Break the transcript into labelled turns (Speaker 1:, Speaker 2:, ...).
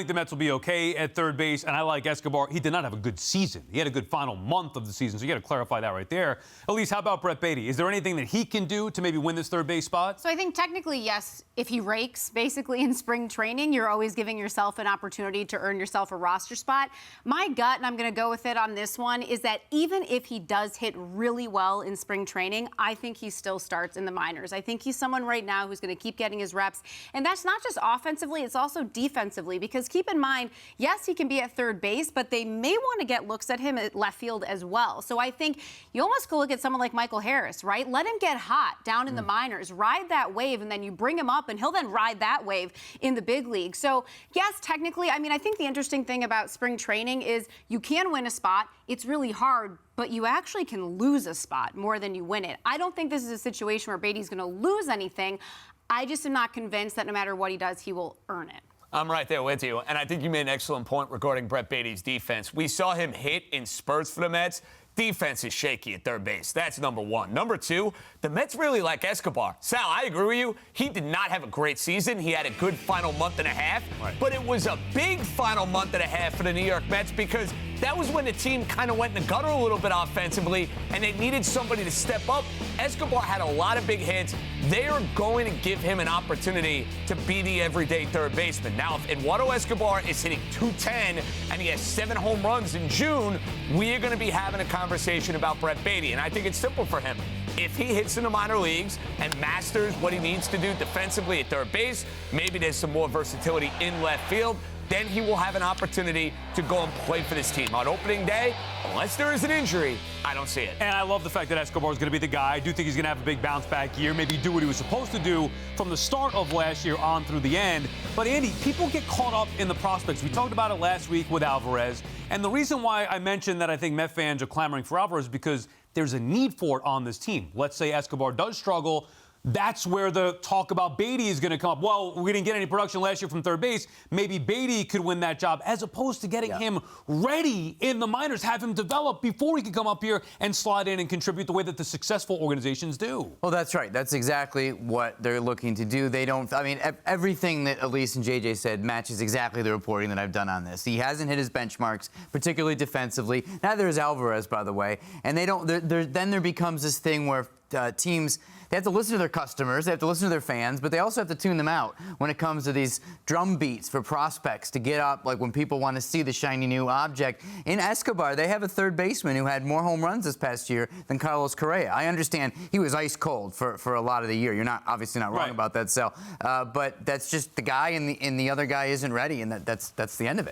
Speaker 1: think the Mets will be okay at third base, and I like Escobar. He did not have a good season. He had a good final month of the season, so you got to clarify that right there. Elise, how about Brett Baty? Is there anything that he can do to maybe win this third base spot?
Speaker 2: So I think technically, yes, if he rakes basically in spring training, you're always giving yourself an opportunity to earn yourself a roster spot. My gut, and I'm going to go with it on this one, is that even if he does hit really well in spring training, I think he still starts in the minors. I think he's someone right now who's going to keep getting his reps. And that's not just offensively, it's also defensively, because keep in mind, yes, he can be at third base, but they may want to get looks at him at left field as well. So I think you almost could look at someone like Michael Harris, right? Let him get hot down in the minors, ride that wave, and then you bring him up, and he'll then ride that wave in the big league. So yes, technically, I mean, I think the interesting thing about spring training is you can win a spot. It's really hard, but you actually can lose a spot more than you win it. I don't think this is a situation where Baty's going to lose anything. I just am not convinced that no matter what he does, he will earn it.
Speaker 3: I'm right there with you, and I think you made an excellent point regarding Brett Baty's defense. We saw him hit in spurts for the Mets. Defense is shaky at third base. That's number one. Number two, the Mets really like Escobar. Sal, I agree with you. He did not have a great season. He had a good final month and a half, but it was a big final month and a half for the New York Mets because that was when the team kind of went in the gutter a little bit offensively, and they needed somebody to step up. Escobar had a lot of big hits. They are going to give him an opportunity to be the everyday third baseman. Now, if Eduardo Escobar is hitting .210 and he has 7 home runs in June, we are going to be having a conversation about Brett Baty, and I think it's simple for him. If he hits in the minor leagues and masters what he needs to do defensively at third base, maybe there's some more versatility in left field, then he will have an opportunity to go and play for this team. On opening day, unless there is an injury, I don't see it.
Speaker 1: And I love the fact that Escobar is going to be the guy. I do think he's going to have a big bounce-back year, maybe do what he was supposed to do from the start of last year on through the end. But, Andy, people get caught up in the prospects. We talked about it last week with Alvarez. And the reason why I mentioned that I think Met fans are clamoring for Alvarez is because there's a need for it on this team. Let's say Escobar does struggle. That's where the talk about Baty is going to come up. Well, we didn't get any production last year from third base. Maybe Baty could win that job, as opposed to getting him ready in the minors, have him develop before he could come up here and slide in and contribute the way that the successful organizations do.
Speaker 4: Well, that's right. That's exactly what they're looking to do. They don't, I mean, everything that Elise and JJ said matches exactly the reporting that I've done on this. He hasn't hit his benchmarks, particularly defensively. Neither is Alvarez, by the way. And they don't, then there becomes this thing where teams, they have to listen to their customers, they have to listen to their fans, but they also have to tune them out when it comes to these drum beats for prospects to get up, like when people want to see the shiny new object. In Escobar, they have a third baseman who had more home runs this past year than Carlos Correa. I understand he was ice cold for a lot of the year. You're not obviously not wrong about that, Sal. But that's just the guy, and the other guy isn't ready, and that's the end of it.